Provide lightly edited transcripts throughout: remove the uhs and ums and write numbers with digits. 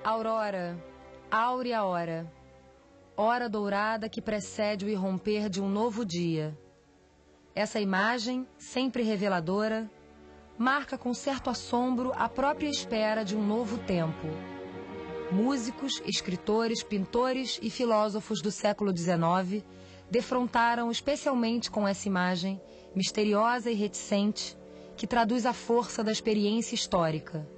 Aurora, áurea hora, hora dourada que precede o irromper de um novo dia. Essa imagem, sempre reveladora, marca com certo assombro a própria espera de um novo tempo. Músicos, escritores, pintores e filósofos do século XIX defrontaram especialmente com essa imagem, misteriosa e reticente, que traduz a força da experiência histórica.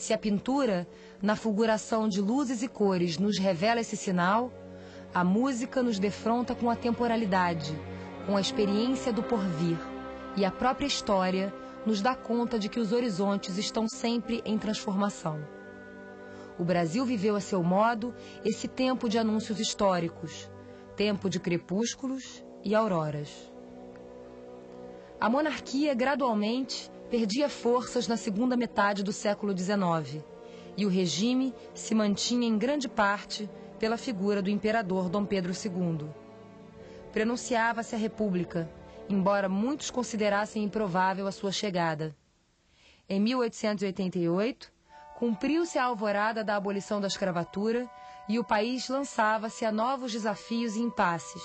Se a pintura, na fulguração de luzes e cores, nos revela esse sinal, a música nos defronta com a temporalidade, com a experiência do porvir, e a própria história nos dá conta de que os horizontes estão sempre em transformação. O Brasil viveu a seu modo esse tempo de anúncios históricos, tempo de crepúsculos e auroras. A monarquia, gradualmente, perdia forças na segunda metade do século XIX, e o regime se mantinha em grande parte pela figura do imperador Dom Pedro II. Prenunciava-se a República, embora muitos considerassem improvável a sua chegada. Em 1888, cumpriu-se a alvorada da abolição da escravatura e o país lançava-se a novos desafios e impasses.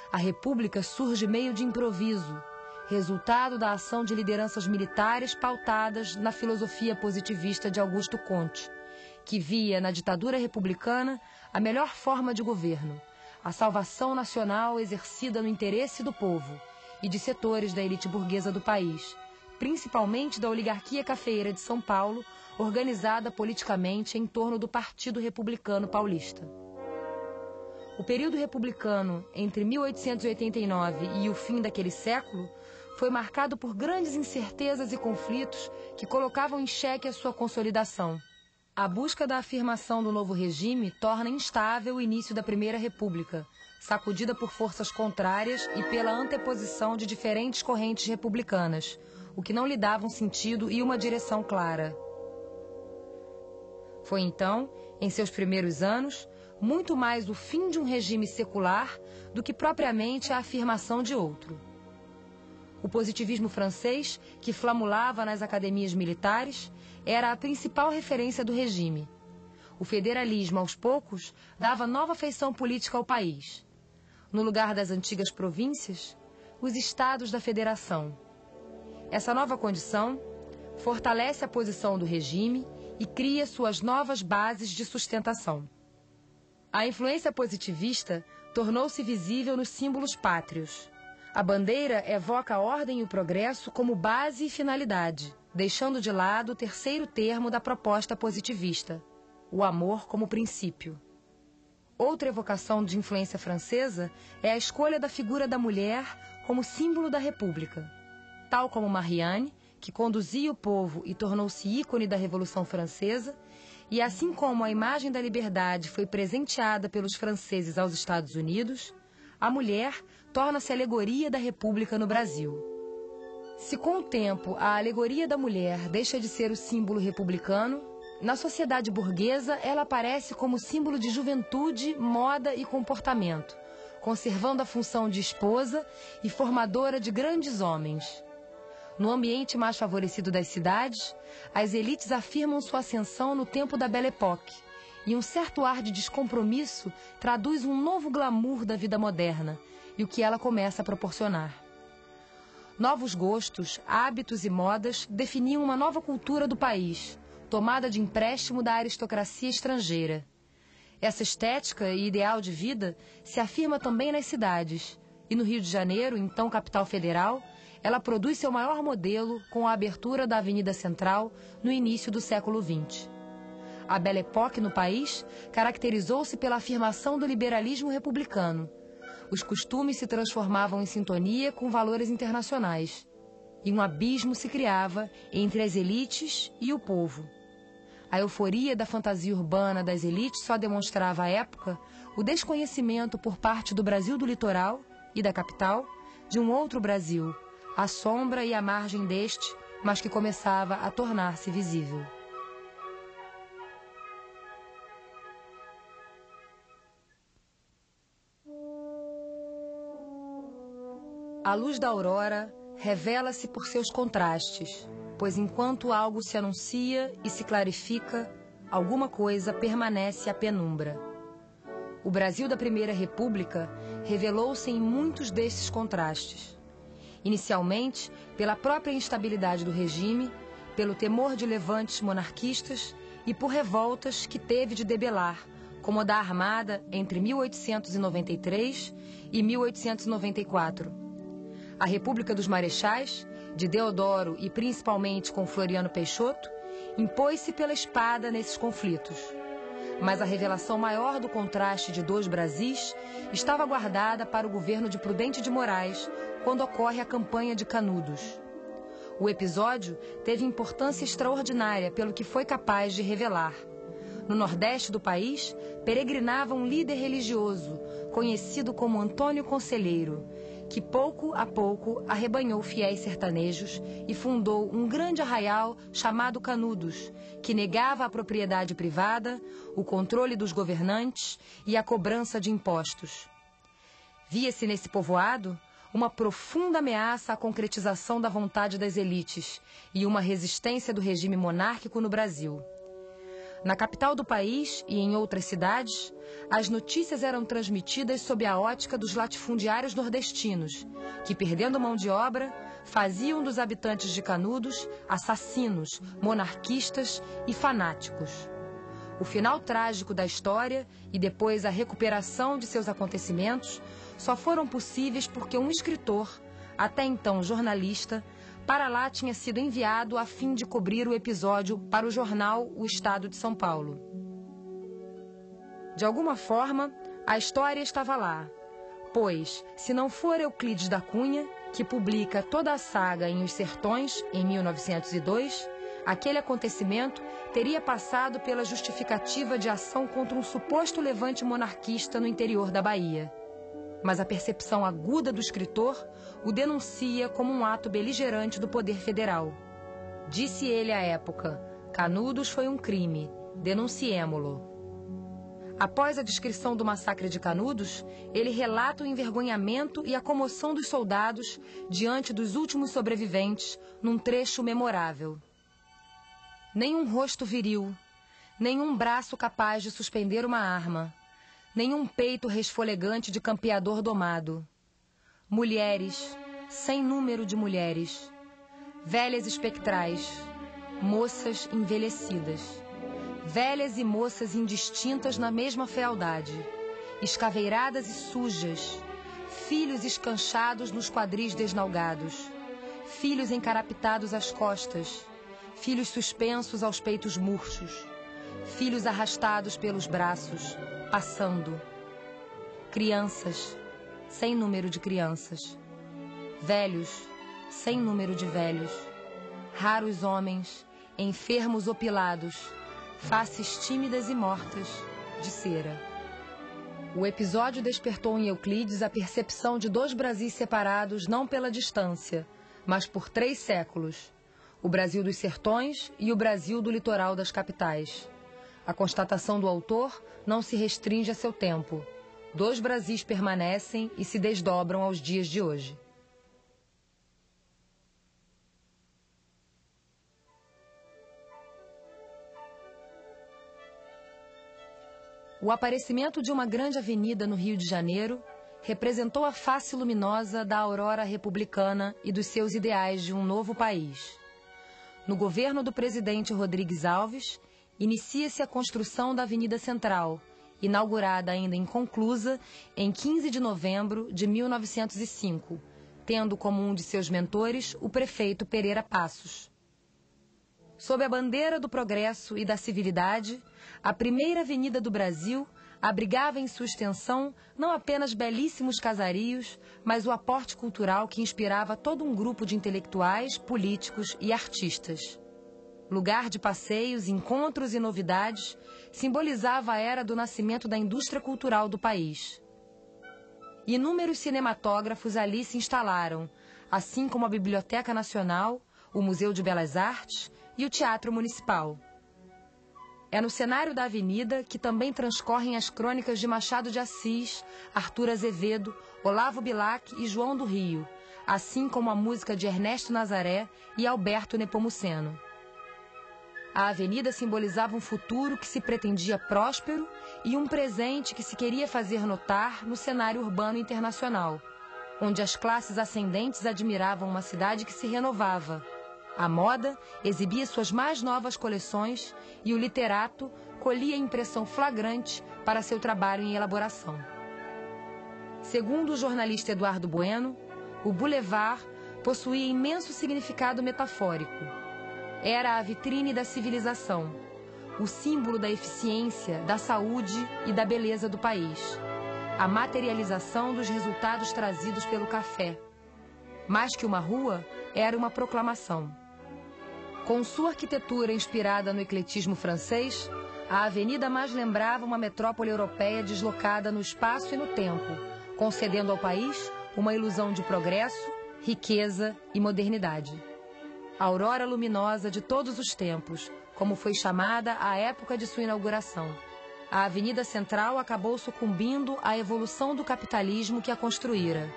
A República surge meio de improviso, resultado da ação de lideranças militares pautadas na filosofia positivista de Augusto Comte, que via na ditadura republicana a melhor forma de governo, a salvação nacional exercida no interesse do povo e de setores da elite burguesa do país, principalmente da oligarquia cafeeira de São Paulo, organizada politicamente em torno do Partido Republicano Paulista. O período republicano entre 1889 e o fim daquele século foi marcado por grandes incertezas e conflitos que colocavam em xeque a sua consolidação. A busca da afirmação do novo regime torna instável o início da Primeira República, sacudida por forças contrárias e pela anteposição de diferentes correntes republicanas, o que não lhe dava um sentido e uma direção clara. Foi então, em seus primeiros anos, muito mais o fim de um regime secular do que propriamente a afirmação de outro. O positivismo francês, que flamulava nas academias militares, era a principal referência do regime. O federalismo, aos poucos, dava nova feição política ao país. No lugar das antigas províncias, os estados da federação. Essa nova condição fortalece a posição do regime e cria suas novas bases de sustentação. A influência positivista tornou-se visível nos símbolos pátrios. A bandeira evoca a ordem e o progresso como base e finalidade, deixando de lado o terceiro termo da proposta positivista, o amor como princípio. Outra evocação de influência francesa é a escolha da figura da mulher como símbolo da República. Tal como Marianne, que conduzia o povo e tornou-se ícone da Revolução Francesa, e assim como a imagem da liberdade foi presenteada pelos franceses aos Estados Unidos, a mulher torna-se alegoria da República no Brasil. Se com o tempo a alegoria da mulher deixa de ser o símbolo republicano, na sociedade burguesa ela aparece como símbolo de juventude, moda e comportamento, conservando a função de esposa e formadora de grandes homens. No ambiente mais favorecido das cidades, as elites afirmam sua ascensão no tempo da Belle Époque, e um certo ar de descompromisso traduz um novo glamour da vida moderna e o que ela começa a proporcionar. Novos gostos, hábitos e modas definiam uma nova cultura do país, tomada de empréstimo da aristocracia estrangeira. Essa estética e ideal de vida se afirma também nas cidades, e no Rio de Janeiro, então capital federal, ela produz seu maior modelo com a abertura da Avenida Central no início do século XX. A Belle Époque no país caracterizou-se pela afirmação do liberalismo republicano. Os costumes se transformavam em sintonia com valores internacionais, e um abismo se criava entre as elites e o povo. A euforia da fantasia urbana das elites só demonstrava à época o desconhecimento por parte do Brasil do litoral e da capital de um outro Brasil, à sombra e à margem deste, mas que começava a tornar-se visível. A luz da aurora revela-se por seus contrastes, pois enquanto algo se anuncia e se clarifica, alguma coisa permanece à penumbra. O Brasil da Primeira República revelou-se em muitos desses contrastes. Inicialmente, pela própria instabilidade do regime, pelo temor de levantes monarquistas e por revoltas que teve de debelar, como a da Armada entre 1893 e 1894. A República dos Marechais, de Deodoro e principalmente com Floriano Peixoto, impôs-se pela espada nesses conflitos. Mas a revelação maior do contraste de dois Brasis estava guardada para o governo de Prudente de Moraes, quando ocorre a campanha de Canudos. O episódio teve importância extraordinária pelo que foi capaz de revelar. No nordeste do país, peregrinava um líder religioso, conhecido como Antônio Conselheiro, que pouco a pouco arrebanhou fiéis sertanejos e fundou um grande arraial chamado Canudos, que negava a propriedade privada, o controle dos governantes e a cobrança de impostos. Via-se nesse povoado uma profunda ameaça à concretização da vontade das elites e uma resistência do regime monárquico no Brasil. Na capital do país e em outras cidades, as notícias eram transmitidas sob a ótica dos latifundiários nordestinos, que, perdendo mão de obra, faziam dos habitantes de Canudos assassinos, monarquistas e fanáticos. O final trágico da história e depois a recuperação de seus acontecimentos só foram possíveis porque um escritor, até então jornalista, para lá tinha sido enviado a fim de cobrir o episódio para o jornal O Estado de São Paulo. De alguma forma, a história estava lá, pois, se não for Euclides da Cunha, que publica toda a saga em Os Sertões, em 1902, aquele acontecimento teria passado pela justificativa de ação contra um suposto levante monarquista no interior da Bahia. Mas a percepção aguda do escritor o denuncia como um ato beligerante do poder federal. Disse ele à época: Canudos foi um crime, denunciemo-lo. Após a descrição do massacre de Canudos, ele relata o envergonhamento e a comoção dos soldados diante dos últimos sobreviventes num trecho memorável. Nenhum rosto viril, nenhum braço capaz de suspender uma arma, nenhum peito resfolegante de campeador domado. Mulheres, sem número de mulheres, velhas espectrais, moças envelhecidas, velhas e moças indistintas na mesma fealdade, escaveiradas e sujas, filhos escanchados nos quadris desnalgados, filhos encarapitados às costas, filhos suspensos aos peitos murchos, filhos arrastados pelos braços, passando. Crianças, sem número de crianças. Velhos, sem número de velhos. Raros homens, enfermos opilados, faces tímidas e mortas, de cera. O episódio despertou em Euclides a percepção de dois Brasis separados não pela distância, mas por 3 séculos. O Brasil dos sertões e o Brasil do litoral das capitais. A constatação do autor não se restringe a seu tempo. 2 Brasis permanecem e se desdobram aos dias de hoje. O aparecimento de uma grande avenida no Rio de Janeiro representou a face luminosa da aurora republicana e dos seus ideais de um novo país. No governo do presidente Rodrigues Alves, inicia-se a construção da Avenida Central, inaugurada ainda inconclusa em 15 de novembro de 1905, tendo como um de seus mentores o prefeito Pereira Passos. Sob a bandeira do progresso e da civilidade, a primeira avenida do Brasil abrigava em sua extensão não apenas belíssimos casarios, mas o aporte cultural que inspirava todo um grupo de intelectuais, políticos e artistas. Lugar de passeios, encontros e novidades, simbolizava a era do nascimento da indústria cultural do país. Inúmeros cinematógrafos ali se instalaram, assim como a Biblioteca Nacional, o Museu de Belas Artes e o Teatro Municipal. É no cenário da avenida que também transcorrem as crônicas de Machado de Assis, Arthur Azevedo, Olavo Bilac e João do Rio, assim como a música de Ernesto Nazaré e Alberto Nepomuceno. A avenida simbolizava um futuro que se pretendia próspero e um presente que se queria fazer notar no cenário urbano internacional, onde as classes ascendentes admiravam uma cidade que se renovava. A moda exibia suas mais novas coleções e o literato colhia impressão flagrante para seu trabalho em elaboração. Segundo o jornalista Eduardo Bueno, o Boulevard possuía imenso significado metafórico. Era a vitrine da civilização, o símbolo da eficiência, da saúde e da beleza do país, a materialização dos resultados trazidos pelo café. Mais que uma rua, era uma proclamação. Com sua arquitetura inspirada no ecletismo francês, a avenida mais lembrava uma metrópole europeia deslocada no espaço e no tempo, concedendo ao país uma ilusão de progresso, riqueza e modernidade. A aurora luminosa de todos os tempos, como foi chamada à época de sua inauguração. A Avenida Central acabou sucumbindo à evolução do capitalismo que a construíra.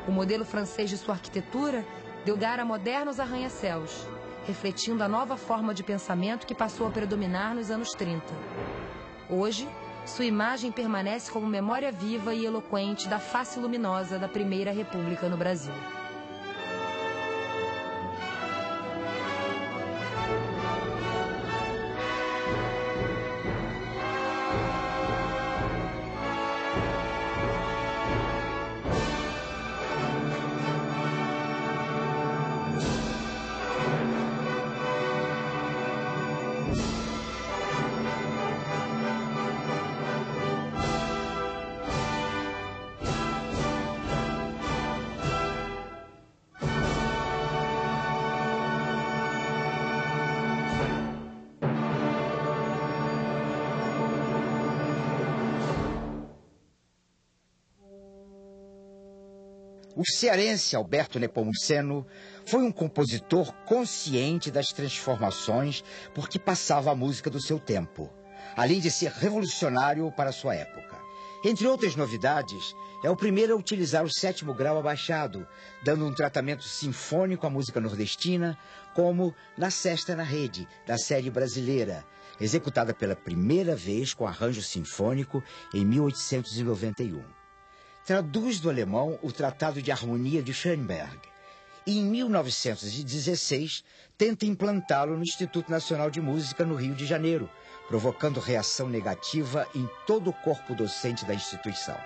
O modelo francês de sua arquitetura deu lugar a modernos arranha-céus, refletindo a nova forma de pensamento que passou a predominar nos anos 30. Hoje, sua imagem permanece como memória viva e eloquente da face luminosa da Primeira República no Brasil. O cearense Alberto Nepomuceno foi um compositor consciente das transformações por que passava a música do seu tempo, além de ser revolucionário para sua época. Entre outras novidades, é o primeiro a utilizar o 7º grau abaixado, dando um tratamento sinfônico à música nordestina, como Na Sesta na Rede, da série brasileira, executada pela primeira vez com arranjo sinfônico em 1891. Traduz do alemão o Tratado de Harmonia de Schoenberg e, em 1916, tenta implantá-lo no Instituto Nacional de Música, no Rio de Janeiro, provocando reação negativa em todo o corpo docente da instituição.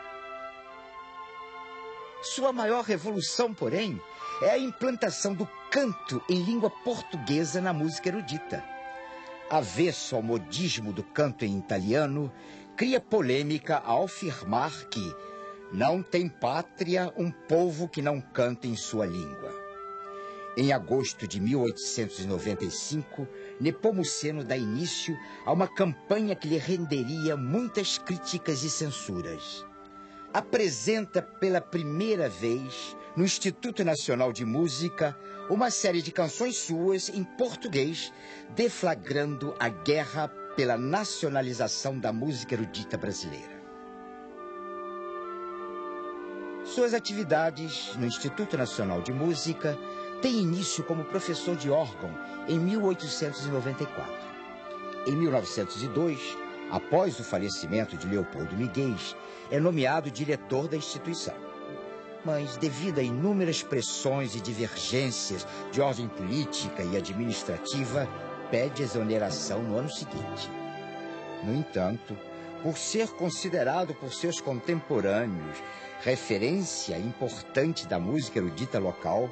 Sua maior revolução, porém, é a implantação do canto em língua portuguesa na música erudita. Avesso ao modismo do canto em italiano, cria polêmica ao afirmar que não tem pátria um povo que não canta em sua língua. Em agosto de 1895, Nepomuceno dá início a uma campanha que lhe renderia muitas críticas e censuras. Apresenta pela primeira vez, no Instituto Nacional de Música, uma série de canções suas em português, deflagrando a guerra pela nacionalização da música erudita brasileira. Suas atividades no Instituto Nacional de Música têm início como professor de órgão em 1894. Em 1902, após o falecimento de Leopoldo Miguel, é nomeado diretor da instituição. Mas, devido a inúmeras pressões e divergências de ordem política e administrativa, pede exoneração no ano seguinte. No entanto, por ser considerado por seus contemporâneos referência importante da música erudita local,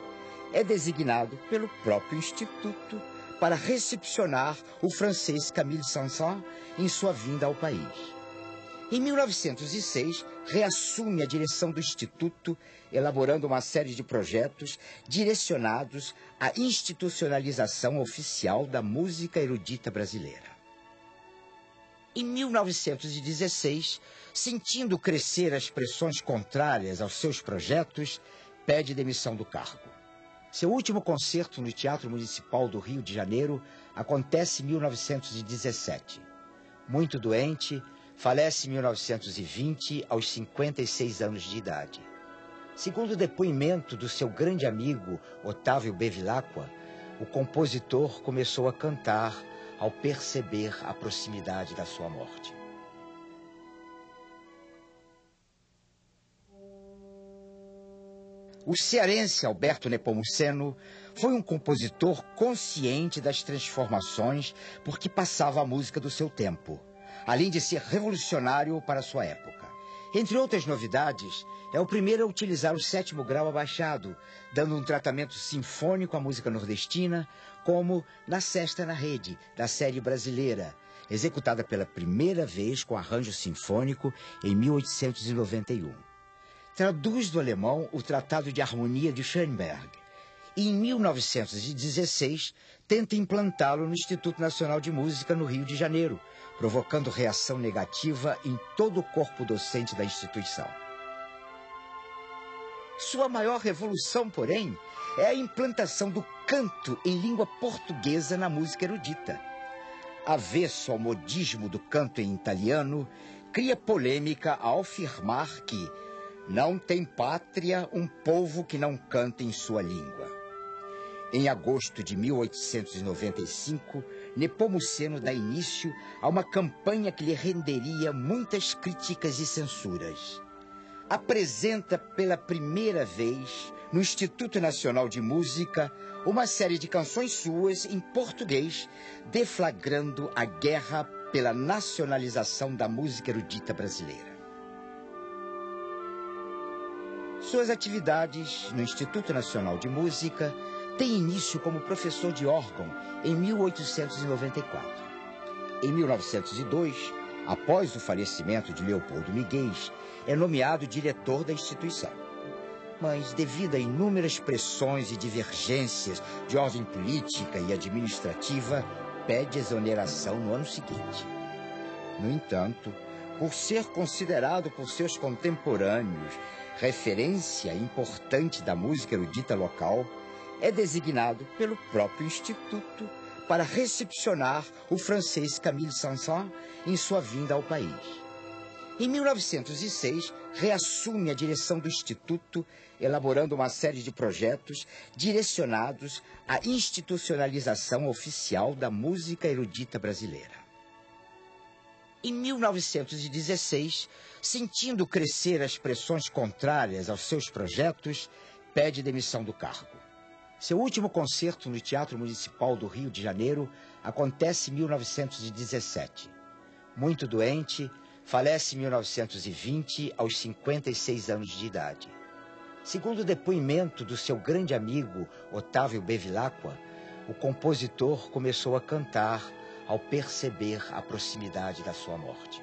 é designado pelo próprio Instituto para recepcionar o francês Camille Saint-Saëns em sua vinda ao país. Em 1906, reassume a direção do Instituto, elaborando uma série de projetos direcionados à institucionalização oficial da música erudita brasileira. Em 1916, sentindo crescer as pressões contrárias aos seus projetos, pede demissão do cargo. Seu último concerto no Teatro Municipal do Rio de Janeiro acontece em 1917. Muito doente, falece em 1920, aos 56 anos de idade. Segundo o depoimento do seu grande amigo Otávio Bevilacqua, o compositor começou a cantar ao perceber a proximidade da sua morte. O cearense Alberto Nepomuceno foi um compositor consciente das transformações por que passava a música do seu tempo, além de ser revolucionário para sua época. Entre outras novidades, é o primeiro a utilizar o 7º grau abaixado, dando um tratamento sinfônico à música nordestina, como Na Sesta na Rede, da série brasileira, executada pela primeira vez com arranjo sinfônico em 1891. Traduz do alemão o Tratado de Harmonia de Schoenberg e, em 1916, tenta implantá-lo no Instituto Nacional de Música, no Rio de Janeiro, provocando reação negativa em todo o corpo docente da instituição. Sua maior revolução, porém, é a implantação do canto em língua portuguesa na música erudita. Avesso ao modismo do canto em italiano, cria polêmica ao afirmar que não tem pátria um povo que não canta em sua língua. Em agosto de 1895, Nepomuceno dá início a uma campanha que lhe renderia muitas críticas e censuras. Apresenta pela primeira vez, no Instituto Nacional de Música, uma série de canções suas em português, deflagrando a guerra pela nacionalização da música erudita brasileira. Suas atividades no Instituto Nacional de Música têm início como professor de órgão em 1894. Em 1902, após o falecimento de Leopoldo Miguel, é nomeado diretor da instituição. Mas, devido a inúmeras pressões e divergências de ordem política e administrativa, pede exoneração no ano seguinte. No entanto, por ser considerado por seus contemporâneos referência importante da música erudita local, é designado pelo próprio Instituto para recepcionar o francês Camille Saint-Saëns em sua vinda ao país. Em 1906, reassume a direção do Instituto, elaborando uma série de projetos direcionados à institucionalização oficial da música erudita brasileira. Em 1916, sentindo crescer as pressões contrárias aos seus projetos, pede demissão do cargo. Seu último concerto no Teatro Municipal do Rio de Janeiro acontece em 1917. Muito doente, falece em 1920, aos 56 anos de idade. Segundo o depoimento do seu grande amigo Otávio Bevilacqua, o compositor começou a cantar ao perceber a proximidade da sua morte.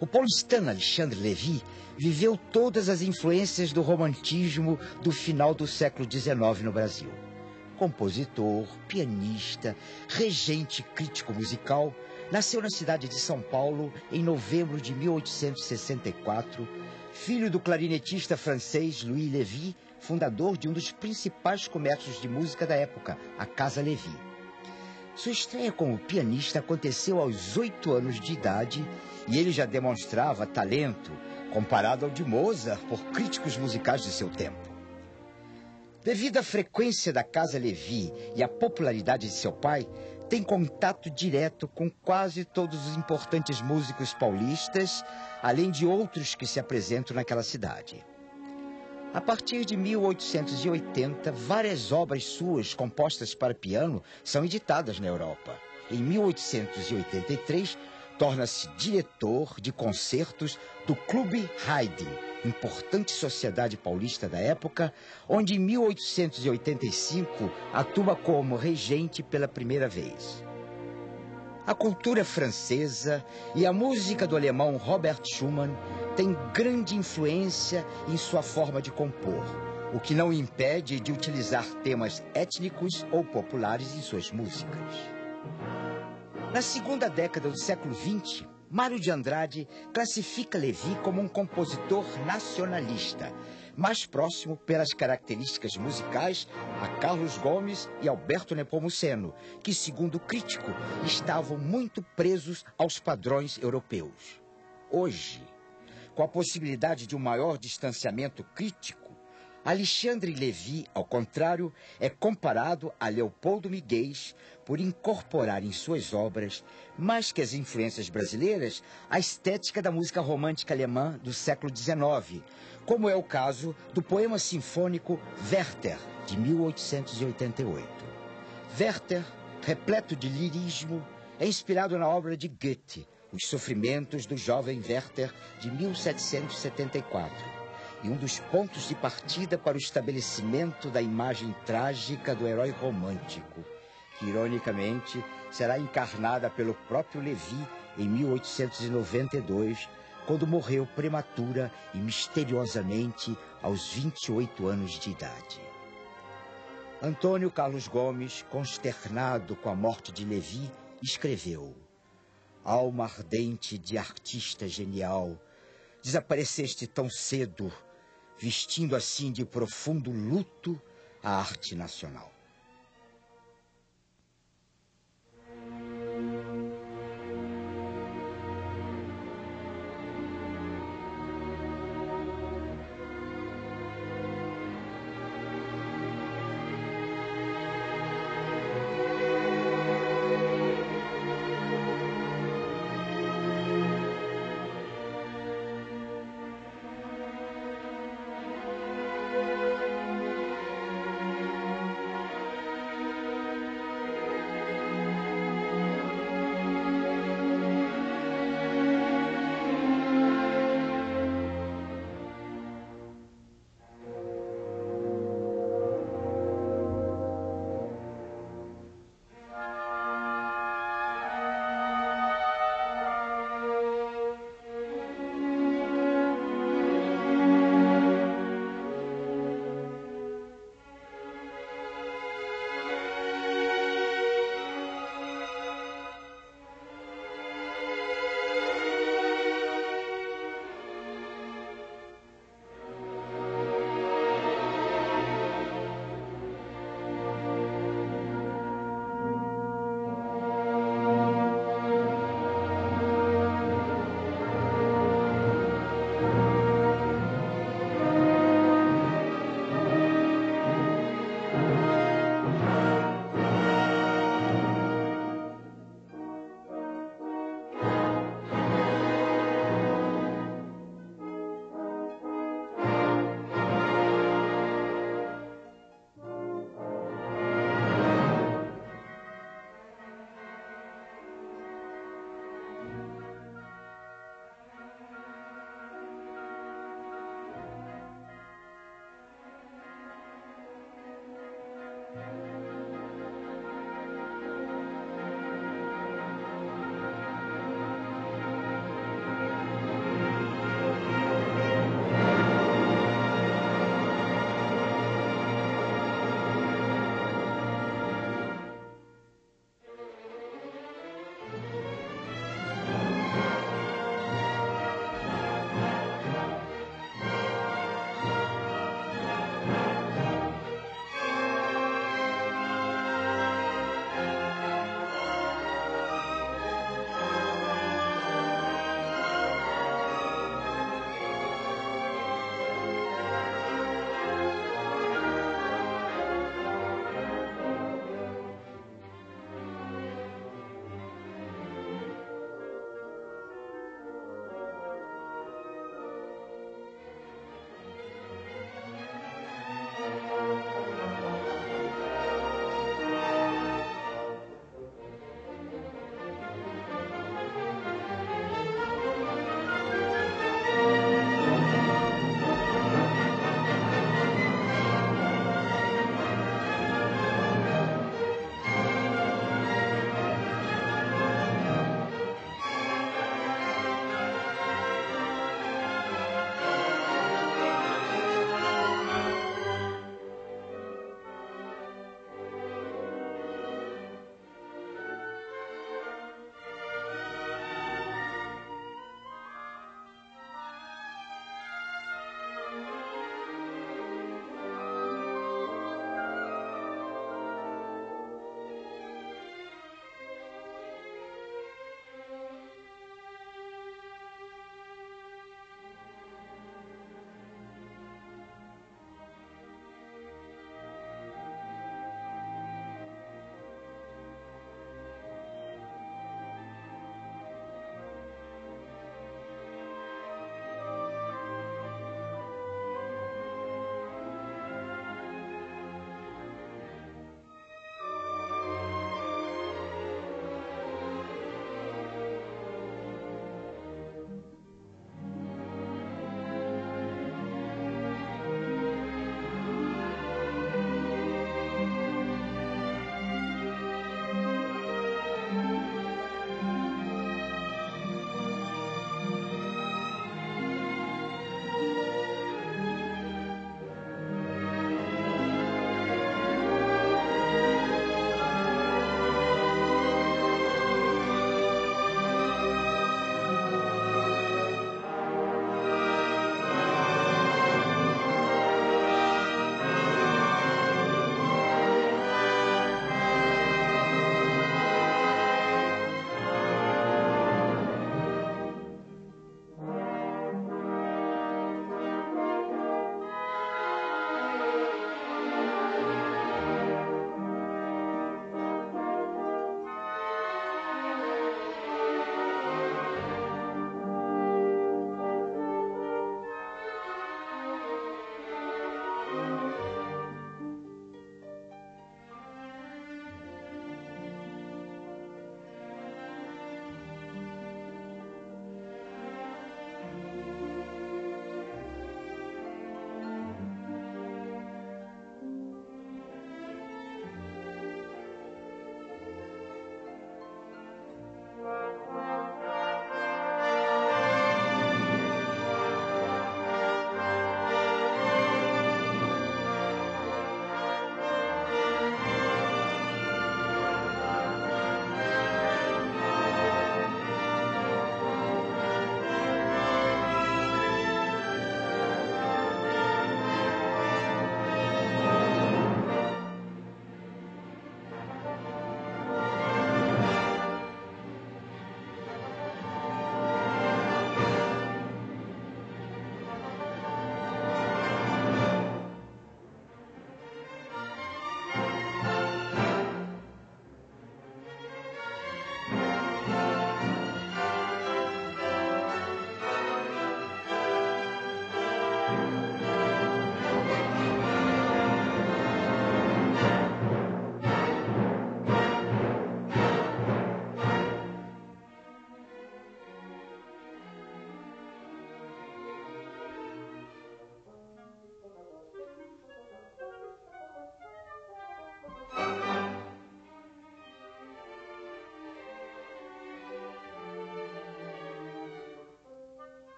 O paulistano Alexandre Lévy viveu todas as influências do romantismo do final do século XIX no Brasil. Compositor, pianista, regente e crítico musical, nasceu na cidade de São Paulo em novembro de 1864, filho do clarinetista francês Louis Lévy, fundador de um dos principais comércios de música da época, a Casa Lévy. Sua estreia como pianista aconteceu aos 8 anos de idade e ele já demonstrava talento comparado ao de Mozart por críticos musicais de seu tempo. Devido à frequência da Casa Lévy e à popularidade de seu pai, tem contato direto com quase todos os importantes músicos paulistas, além de outros que se apresentam naquela cidade. A partir de 1880, várias obras suas compostas para piano são editadas na Europa. Em 1883, torna-se diretor de concertos do Clube Haydn, importante sociedade paulista da época, onde em 1885 atua como regente pela primeira vez. A cultura francesa e a música do alemão Robert Schumann têm grande influência em sua forma de compor, o que não impede de utilizar temas étnicos ou populares em suas músicas. Na segunda década do século XX, Mário de Andrade classifica Lévy como um compositor nacionalista, mais próximo pelas características musicais a Carlos Gomes e Alberto Nepomuceno, que, segundo o crítico, estavam muito presos aos padrões europeus. Hoje, com a possibilidade de um maior distanciamento crítico, Alexandre Lévy, ao contrário, é comparado a Leopoldo Miguel por incorporar em suas obras, mais que as influências brasileiras, a estética da música romântica alemã do século XIX, como é o caso do poema sinfônico Werther, de 1888. Werther, repleto de lirismo, é inspirado na obra de Goethe, Os Sofrimentos do Jovem Werther, de 1774. E um dos pontos de partida para o estabelecimento da imagem trágica do herói romântico, que, ironicamente, será encarnada pelo próprio Lévy em 1892, quando morreu prematura e misteriosamente aos 28 anos de idade. Antônio Carlos Gomes, consternado com a morte de Lévy, escreveu: alma ardente de artista genial, desapareceste tão cedo, vestindo assim de profundo luto a arte nacional.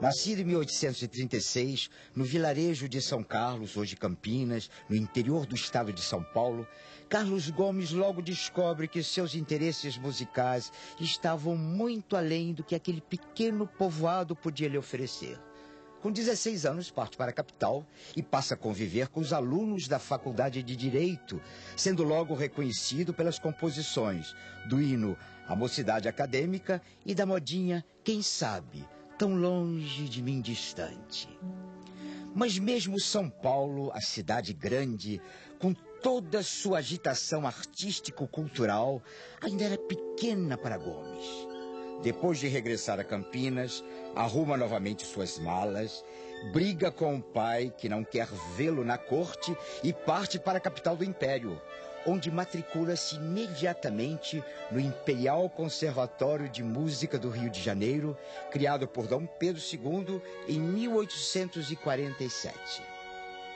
Nascido em 1836, no vilarejo de São Carlos, hoje Campinas, no interior do estado de São Paulo, Carlos Gomes logo descobre que seus interesses musicais estavam muito além do que aquele pequeno povoado podia lhe oferecer. Com 16 anos, parte para a capital e passa a conviver com os alunos da Faculdade de Direito, sendo logo reconhecido pelas composições do hino A Mocidade Acadêmica e da modinha Quem Sabe, Tão Longe de Mim Distante. Mas mesmo São Paulo, a cidade grande, com toda a sua agitação artístico-cultural, ainda era pequena para Gomes. Depois de regressar a Campinas, arruma novamente suas malas, briga com o pai, que não quer vê-lo na corte, e parte para a capital do Império, onde matricula-se imediatamente no Imperial Conservatório de Música do Rio de Janeiro, criado por Dom Pedro II em 1847.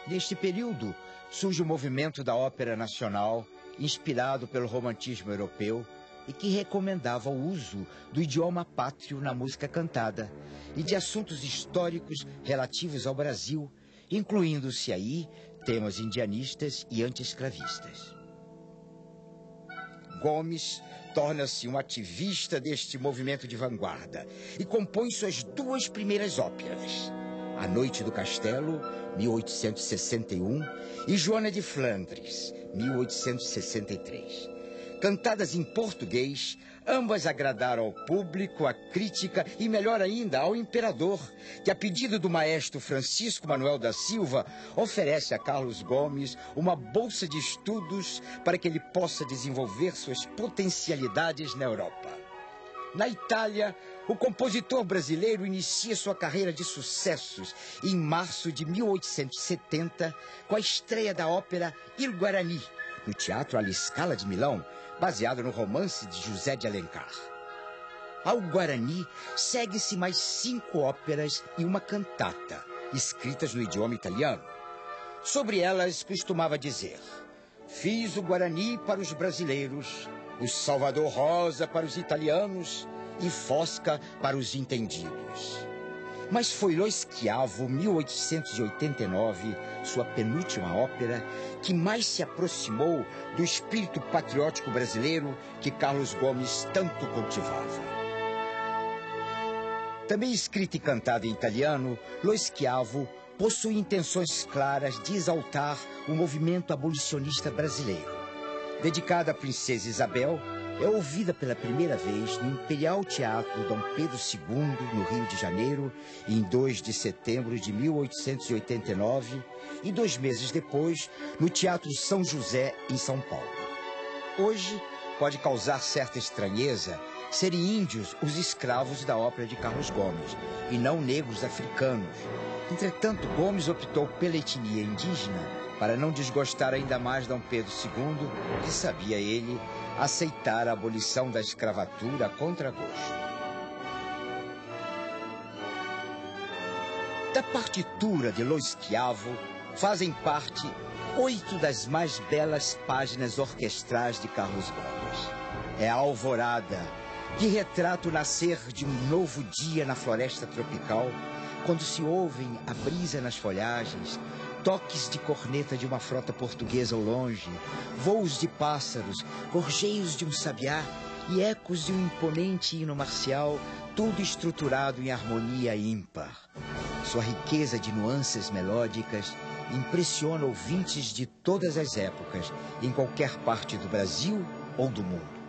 Neste período, surge o movimento da Ópera Nacional, inspirado pelo romantismo europeu, e que recomendava o uso do idioma pátrio na música cantada e de assuntos históricos relativos ao Brasil, incluindo-se aí temas indianistas e anti-escravistas. Gomes torna-se um ativista deste movimento de vanguarda e compõe suas duas primeiras óperas, A Noite do Castelo, 1861, e Joana de Flandres, 1863. Cantadas em português, ambas agradaram ao público, à crítica e, melhor ainda, ao imperador, que, a pedido do maestro Francisco Manuel da Silva, oferece a Carlos Gomes uma bolsa de estudos para que ele possa desenvolver suas potencialidades na Europa. Na Itália, o compositor brasileiro inicia sua carreira de sucessos em março de 1870 com a estreia da ópera Il Guarani, no Teatro alla Scala de Milão, baseado no romance de José de Alencar. Ao Guarani segue-se mais 5 óperas e uma cantata, escritas no idioma italiano. Sobre elas costumava dizer: fiz o Guarani para os brasileiros, o Salvador Rosa para os italianos e Fosca para os entendidos. Mas foi Lo Schiavo, 1889, sua penúltima ópera, que mais se aproximou do espírito patriótico brasileiro que Carlos Gomes tanto cultivava. Também escrita e cantada em italiano, Lo Schiavo possui intenções claras de exaltar o movimento abolicionista brasileiro. Dedicada à princesa Isabel, é ouvida pela primeira vez no Imperial Teatro Dom Pedro II, no Rio de Janeiro, em 2 de setembro de 1889, e 2 meses depois, no Teatro São José, em São Paulo. Hoje, pode causar certa estranheza serem índios os escravos da ópera de Carlos Gomes, e não negros africanos. Entretanto, Gomes optou pela etnia indígena para não desgostar ainda mais Dom Pedro II, que sabia ele aceitar a abolição da escravatura a contragosto. Da partitura de Lo Schiavo fazem parte 8 das mais belas páginas orquestrais de Carlos Gomes. É a Alvorada, que retrata o nascer de um novo dia na floresta tropical, quando se ouvem a brisa nas folhagens, toques de corneta de uma frota portuguesa ao longe, voos de pássaros, gorjeios de um sabiá e ecos de um imponente hino marcial, tudo estruturado em harmonia ímpar. Sua riqueza de nuances melódicas impressiona ouvintes de todas as épocas, em qualquer parte do Brasil ou do mundo.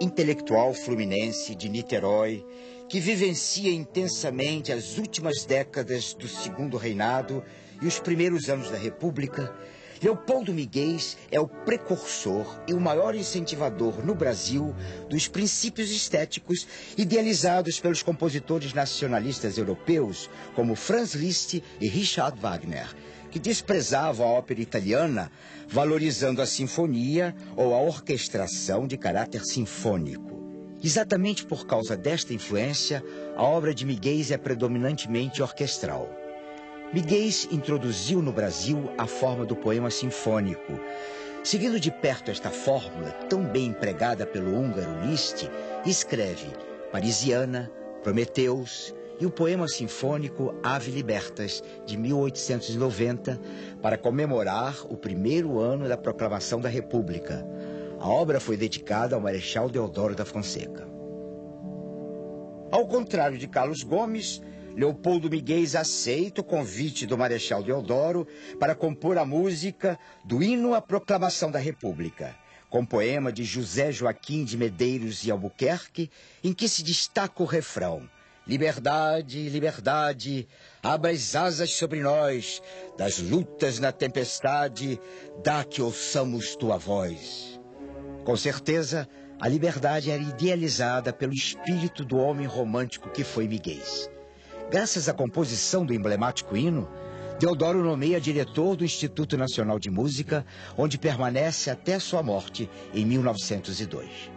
intelectual fluminense de Niterói, que vivencia intensamente as últimas décadas do Segundo Reinado e os primeiros anos da República, Leopoldo Miguel é o precursor e o maior incentivador no Brasil dos princípios estéticos idealizados pelos compositores nacionalistas europeus como Franz Liszt e Richard Wagner, que desprezavam a ópera italiana, valorizando a sinfonia ou a orquestração de caráter sinfônico. Exatamente por causa desta influência, a obra de Miguel é predominantemente orquestral. Miguel introduziu no Brasil a forma do poema sinfônico. Seguindo de perto esta fórmula, tão bem empregada pelo húngaro Liszt, escreve Parisiana, Prometeus e o poema sinfônico Ave Libertas, de 1890, para comemorar o primeiro ano da proclamação da República. A obra foi dedicada ao Marechal Deodoro da Fonseca. Ao contrário de Carlos Gomes, Leopoldo Miguel aceita o convite do Marechal Deodoro para compor a música do hino à proclamação da República, com poema de José Joaquim de Medeiros e Albuquerque, em que se destaca o refrão: Liberdade, liberdade, abra as asas sobre nós, das lutas na tempestade, dá que ouçamos tua voz. Com certeza, a liberdade era idealizada pelo espírito do homem romântico que foi Miguel. Graças à composição do emblemático hino, Deodoro nomeia diretor do Instituto Nacional de Música, onde permanece até sua morte em 1902.